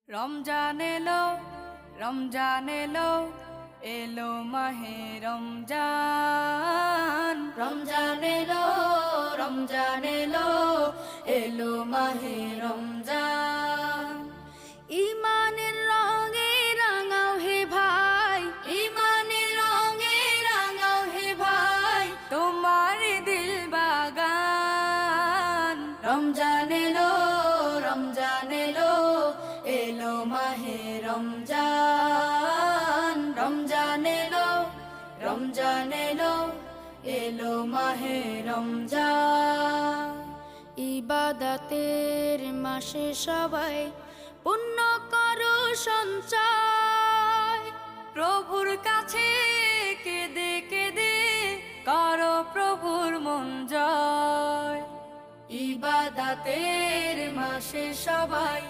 রমজান এলো, রমজান এলো, এলো মাহে রমজান। রমজান এলো, রমজান এলো, এলো মাহে রমজান। ইমানের রঙে রাঙাও হে ভাই, ইমানের রঙে রাঙাও হে ভাই, তোমার দিল বাগান। রমজান এলো, রমজান এলো, এলো মাহে রমজান। রমজান এলো, রমজান এলো, এলো মাহে রমজান। ইবাদতের মাসে সবাই পুণ্য করো সঞ্চয়, প্রভুর কাছে কেঁদে কেঁদে করো প্রভুর মন জয়। ইবাদতের মাসে সবাই